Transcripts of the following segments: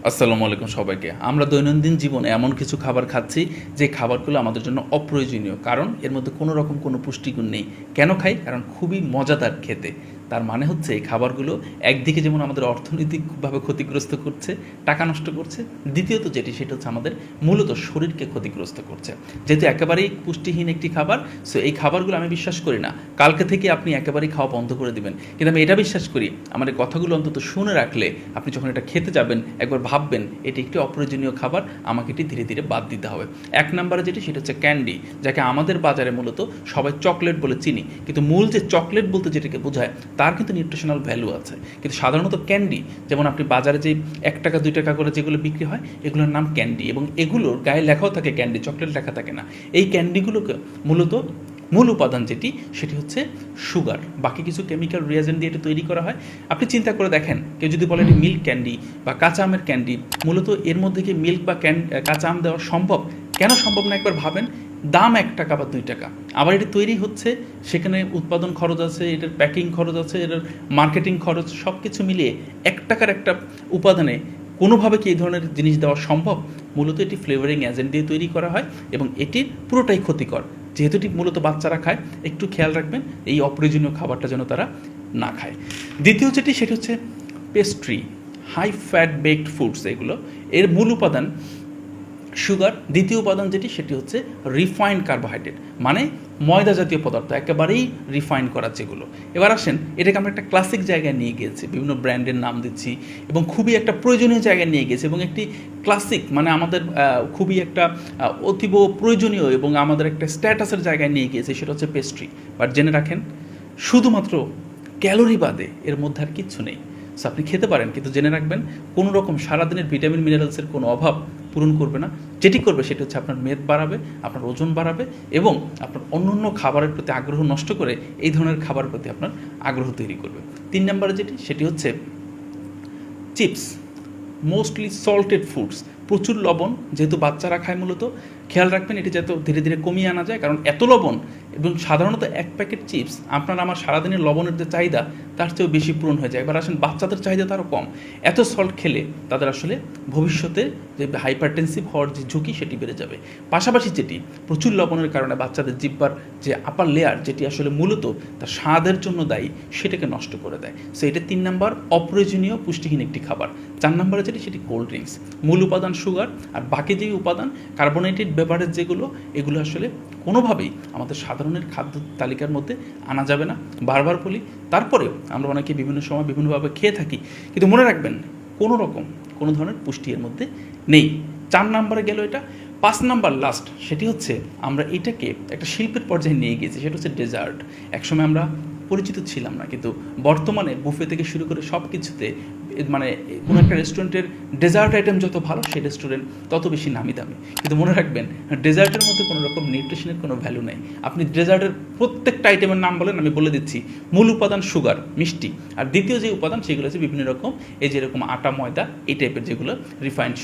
আসসালামু আলাইকুম সবাইকে। আমরা দৈনন্দিন জীবনে এমন কিছু খাবার খাচ্ছি যে খাবারগুলো আমাদের জন্য অপ্রয়োজনীয়, কারণ এর মধ্যে কোনো রকম কোনো পুষ্টিগুণ নেই। কেন খাই? কারণ খুবই মজাদার খেতে। তার মানে হচ্ছে এই খাবারগুলো একদিকে যেমন আমাদের অর্থনৈতিকভাবে ক্ষতিগ্রস্ত করছে, টাকা নষ্ট করছে, দ্বিতীয়ত যেটি সেটা হচ্ছে আমাদের মূলত শরীরকে ক্ষতিগ্রস্ত করছে। যেহেতু একেবারেই পুষ্টিহীন একটি খাবার, সো এই খাবারগুলো আমি বিশ্বাস করি না কালকে থেকে আপনি একেবারেই খাওয়া বন্ধ করে দিবেন, কিন্তু আমি এটা বিশ্বাস করি আমার এই কথাগুলো অন্তত শুনে রাখলে আপনি যখন এটা খেতে যাবেন একবার ভাববেন এটি একটি অপ্রয়োজনীয় খাবার, আমাকে এটি ধীরে ধীরে বাদ দিতে হবে। এক নম্বরে যেটি সেটা হচ্ছে ক্যান্ডি, যাকে আমাদের বাজারে মূলত সবাই চকলেট বলে চিনি, কিন্তু মূল যে চকলেট বলতে যেটাকে বোঝায় তার কিন্তু নিউট্রিশনাল ভ্যালু আছে। কিন্তু সাধারণত ক্যান্ডি, যেমন আপনি বাজারে যে 1 টাকা 2 টাকা করে যেগুলো বিক্রি হয় এগুলোর নাম ক্যান্ডি, এবং এগুলোর গায়ে লেখাও থাকে ক্যান্ডি, চকলেট লেখা থাকে না। এই ক্যান্ডিগুলোকে মূলত মূল উপাদান যেটি সেটি হচ্ছে সুগার, বাকি কিছু কেমিক্যাল রিয়েজেন্ট দিয়ে এটা তৈরি করা হয়। আপনি চিন্তা করে দেখেন, কেউ যদি বলে এটি মিল্ক ক্যান্ডি বা কাঁচা আমের ক্যান্ডি, মূলত এর মধ্যে কি মিল্ক বা কাঁচা আম দেওয়া সম্ভব? কেন সম্ভব না একবার ভাবেন। দাম 1 টাকা বা 2 টাকা, আবার এটি তৈরি হচ্ছে, সেখানে উৎপাদন খরচ আছে, এটার প্যাকিং খরচ আছে, এটার মার্কেটিং খরচ, সব কিছু মিলিয়ে 1 টাকার একটা উপাদানে কোনোভাবে কি এই ধরনের জিনিস দেওয়া সম্ভব? মূলত এটি ফ্লেভারিং এজেন্ট দিয়ে তৈরি করা হয় এবং এটির পুরোটাই ক্ষতিকর। যেহেতু এটি মূলত বাচ্চারা খায়, একটু খেয়াল রাখবেন এই অপ্রয়োজনীয় খাবারটা যেন তারা না খায়। দ্বিতীয় যেটি সেটি হচ্ছে pastry, high fat baked foods, এগুলো এর মূল উপাদান সুগার। দ্বিতীয় উপাদান যেটি সেটি হচ্ছে রিফাইন্ড কার্বোহাইড্রেট, মানে ময়দা জাতীয় পদার্থ, একেবারেই রিফাইন করা যেগুলো। এবার আসেন, এটাকে আমরা একটা ক্লাসিক জায়গায় নিয়ে গিয়েছি, বিভিন্ন ব্র্যান্ডের নাম দিচ্ছি এবং খুবই একটা প্রয়োজনীয় জায়গায় নিয়ে গেছি, এবং একটি ক্লাসিক মানে আমাদের খুবই একটা অতীব প্রয়োজনীয় এবং আমাদের একটা স্ট্যাটাসের জায়গায় নিয়ে গিয়েছি, সেটা হচ্ছে পেস্ট্রি। বাট জেনে রাখেন, শুধুমাত্র ক্যালোরি বাদে এর মধ্যে আর কিচ্ছু নেই। সো আপনি খেতে পারেন, কিন্তু জেনে রাখবেন কোনো রকম সারাদিনের ভিটামিন মিনারেলসের কোনো অভাব পূরণ করবে না। যেটি করবে সেটা হচ্ছে আপনার মেদ বাড়াবে, আপনার ওজন বাড়াবে এবং আপনার অন্য অন্য খাবারের প্রতি আগ্রহ নষ্ট করে এই ধরনের খাবারের প্রতি আপনার আগ্রহ তৈরি করবে। 3 নম্বরে যেটি সেটি হচ্ছে চিপস, মোস্টলি সল্টেড ফুডস, প্রচুর লবণ, যেহেতু বাচ্চারা খায় মূলত। খেয়াল রাখবেন এটি যাতে ধীরে ধীরে কমিয়ে আনা যায়, কারণ এত লবণ, এবং সাধারণত 1 প্যাকেট চিপস আপনার আমার সারাদিনের লবণের যে চাহিদা তার চেয়েও বেশি পূরণ হয়ে যায়। এবার আসেন, বাচ্চাদের চাহিদা তারও কম। এত সল্ট খেলে তাদের আসলে ভবিষ্যতে যে হাইপারটেনসিভ হওয়ার যে ঝুঁকি সেটি বেড়ে যাবে। পাশাপাশি যেটি প্রচুর লবণের কারণে বাচ্চাদের জিহ্বার যে আপার লেয়ার, যেটি আসলে মূলত তার স্বাদের জন্য দায়ী, সেটাকে নষ্ট করে দেয়। সো এটা 3 নম্বর অপ্রয়োজনীয় পুষ্টিহীন একটি খাবার। 4 নম্বরে যেটি সেটি কোল্ড ড্রিঙ্কস, মূল উপাদান সুগার, আর বাকি যে উপাদান কার্বোনেটেড বেভারেজ যেগুলো, এগুলো আসলে কোনোভাবেই আমাদের সাধারণের খাদ্য তালিকার মধ্যে আনা যাবে না। বারবার বলি, তারপরেও আমরা অনেকে বিভিন্ন সময় বিভিন্নভাবে খেয়ে থাকি, কিন্তু মনে রাখবেন কোনো ধরনের পুষ্টি এর মধ্যে নেই। 4 নম্বরে গেল এটা। 5 নম্বর লাস্ট, সেটি হচ্ছে আমরা এটাকে একটা শিল্পের পর্যায়ে নিয়ে গিয়েছি, সেটা হচ্ছে ডেজার্ট। একসময় আমরা পরিচিত ছিলাম না, কিন্তু বর্তমানে বুফে থেকে শুরু করে সব কিছুতে, মানে কোনো একটা রেস্টুরেন্টের ডেজার্ট আইটেম যত ভালো, সেই রেস্টুরেন্ট তত বেশি নামি দামি। কিন্তু মনে রাখবেন, ডেজার্টের মধ্যে কোনো রকম নিউট্রিশনের কোনো ভ্যালু নেই। আপনি ডেজার্টের প্রত্যেকটা আইটেমের নাম বলেন, আমি বলে দিচ্ছি। মূল উপাদান সুগার, মিষ্টি, আর দ্বিতীয় যে উপাদান সেগুলো হচ্ছে বিভিন্ন রকম, এই যেরকম আটা, ময়দা, এই টাইপের যেগুলো রিফাইন্ড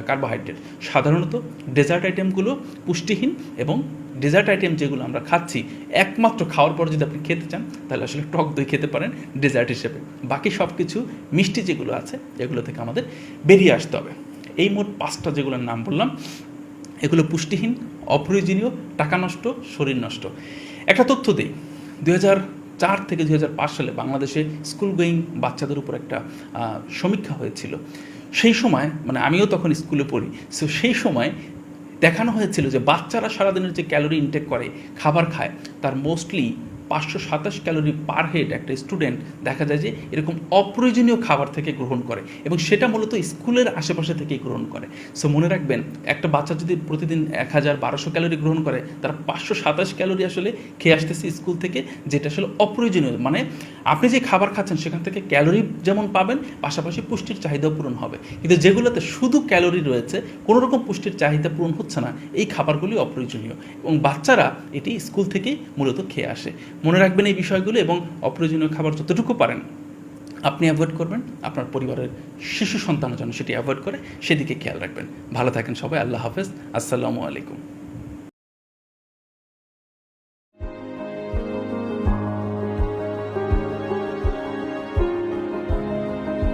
কার্বোহাইড্রেট। সাধারণত ডেজার্ট আইটেমগুলো পুষ্টিহীন, এবং ডেজার্ট আইটেম যেগুলো আমরা খাচ্ছি, একমাত্র খাওয়ার পর যদি আপনি খেতে চান তাহলে আসলে টক দই খেতে পারেন ডেজার্ট হিসেবে। বাকি সব কিছু মিষ্টি যেগুলো আছে এগুলো থেকে আমাদের বেরিয়ে আসতে হবে। এই মোট 5টা যেগুলোর নাম বললাম, এগুলো পুষ্টিহীন, অপ্রয়োজনীয়, টাকা নষ্ট, শরীর নষ্ট। একটা তথ্য দিই, 2004 থেকে 2005 সালে বাংলাদেশে স্কুল গোয়িং বাচ্চাদের উপর একটা সমীক্ষা হয়েছিল। সেই সময়, মানে আমিও তখন স্কুলে পড়ি, সো সেই সময় দেখানো হয়েছিল যে বাচ্চারা সারাদিনের যে ক্যালোরি ইনটেক করে, খাবার খায়, তার মোস্টলি 527 ক্যালোরি পার হেড একটা স্টুডেন্ট দেখা যায় যে এরকম অপ্রয়োজনীয় খাবার থেকে গ্রহণ করে, এবং সেটা মূলত স্কুলের আশেপাশে থেকেই গ্রহণ করে। সো মনে রাখবেন, একটা বাচ্চা যদি প্রতিদিন 1000-1200 ক্যালোরি গ্রহণ করে, তারা 527 ক্যালোরি আসলে খেয়ে আসতেছে স্কুল থেকে, যেটা আসলে অপ্রয়োজনীয়। মানে আপনি যে খাবার খাচ্ছেন সেখান থেকে ক্যালোরি যেমন পাবেন, পাশাপাশি পুষ্টির চাহিদাও পূরণ হবে। কিন্তু যেগুলোতে শুধু ক্যালোরি রয়েছে, কোনো রকম পুষ্টির চাহিদা পূরণ হচ্ছে না, এই খাবারগুলি অপ্রয়োজনীয়, এবং বাচ্চারা এটি স্কুল থেকেই মূলত খেয়ে আসে। মনে রাখবেন এই বিষয়গুলো, এবং অপ্রয়োজনীয় খাবার যতটুকু পারেন আপনি অ্যাভয়েড করবেন, আপনার পরিবারের শিশু সন্তানের জন্য সেটি অ্যাভয়েড করে সেদিকে খেয়াল রাখবেন। ভালো থাকেন সবাই, আল্লাহ হাফেজ, আসসালামু আলাইকুম।